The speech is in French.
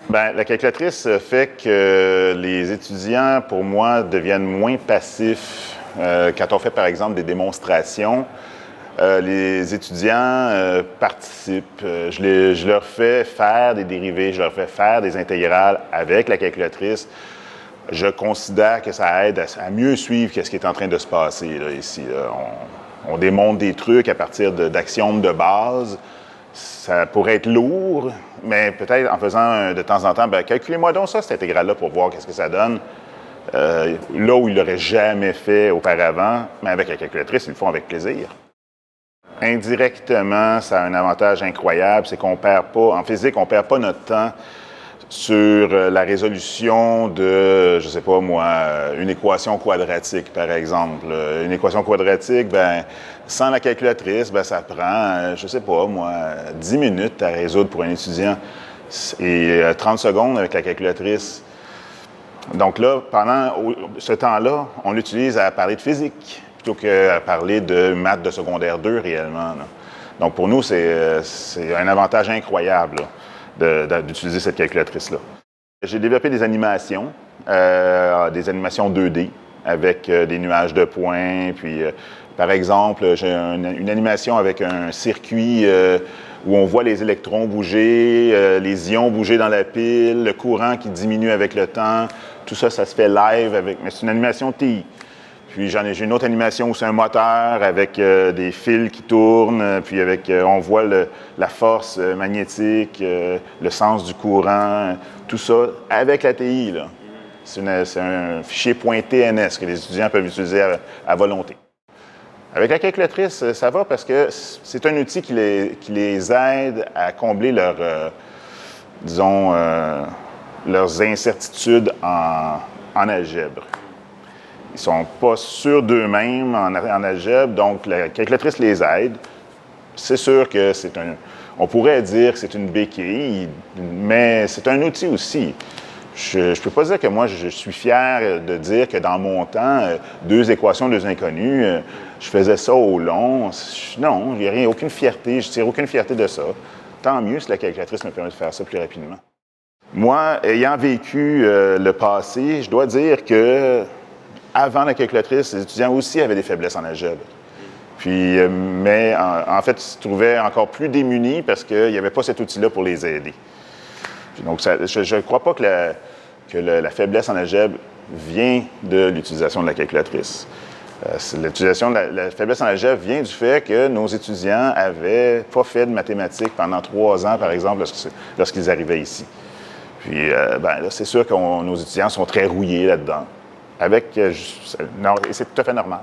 Bien, la calculatrice fait que les étudiants, pour moi, deviennent moins passifs. Quand on fait, par exemple, des démonstrations, les étudiants participent. Je leur fais faire des dérivés, je leur fais faire des intégrales avec la calculatrice. Je considère que ça aide à mieux suivre ce qui est en train de se passer là, ici. Là. On démontre des trucs à partir d'axiomes de base. Ça pourrait être lourd, mais peut-être en faisant de temps en temps, bien, calculez-moi donc ça, cette intégrale-là, pour voir qu'est-ce que ça donne. Là où ils ne l'auraient jamais fait auparavant, mais avec la calculatrice, ils le font avec plaisir. Indirectement, ça a un avantage incroyable, c'est qu'on perd pas, en physique, on ne perd pas notre temps sur la résolution de, je ne sais pas moi, une équation quadratique, par exemple. Une équation quadratique, bien, sans la calculatrice, bien, ça prend, je ne sais pas moi, 10 minutes à résoudre pour un étudiant et 30 secondes avec la calculatrice. Donc là, pendant ce temps-là, on l'utilise à parler de physique plutôt qu'à parler de maths de secondaire 2 réellement. Là. Donc pour nous, c'est un avantage incroyable d'utiliser cette calculatrice-là. J'ai développé des animations 2D avec des nuages de points. Puis, par exemple, j'ai une animation avec un circuit où on voit les électrons bouger, les ions bouger dans la pile, le courant qui diminue avec le temps. Tout ça, ça se fait live mais c'est une animation TI. Puis j'ai une autre animation où c'est un moteur avec des fils qui tournent, puis on voit la force magnétique, le sens du courant, tout ça avec la TI. Là. C'est un fichier .tns que les étudiants peuvent utiliser à volonté. Avec la calculatrice, ça va parce que c'est un outil qui les aide à combler leurs incertitudes en algèbre. Ils ne sont pas sûrs d'eux-mêmes en algèbre, donc la calculatrice les aide. C'est sûr que on pourrait dire que c'est une béquille, mais c'est un outil aussi. Je ne peux pas dire que moi, je suis fier de dire que dans mon temps, 2 équations, 2 inconnues, je faisais ça au long. Non, il n'y a aucune fierté, je ne tire aucune fierté de ça. Tant mieux si la calculatrice me permet de faire ça plus rapidement. Moi, ayant vécu le passé, je dois dire que avant la calculatrice, les étudiants aussi avaient des faiblesses en algèbre. Puis, mais en fait, ils se trouvaient encore plus démunis parce qu'il n'y avait pas cet outil-là pour les aider. Puis donc, je ne crois pas que la faiblesse en algèbre vient de l'utilisation de la calculatrice. La faiblesse en algèbre vient du fait que nos étudiants n'avaient pas fait de mathématiques pendant 3 ans, par exemple, lorsqu'ils arrivaient ici. Puis, là, c'est sûr que nos étudiants sont très rouillés là-dedans. Non, et c'est tout à fait normal.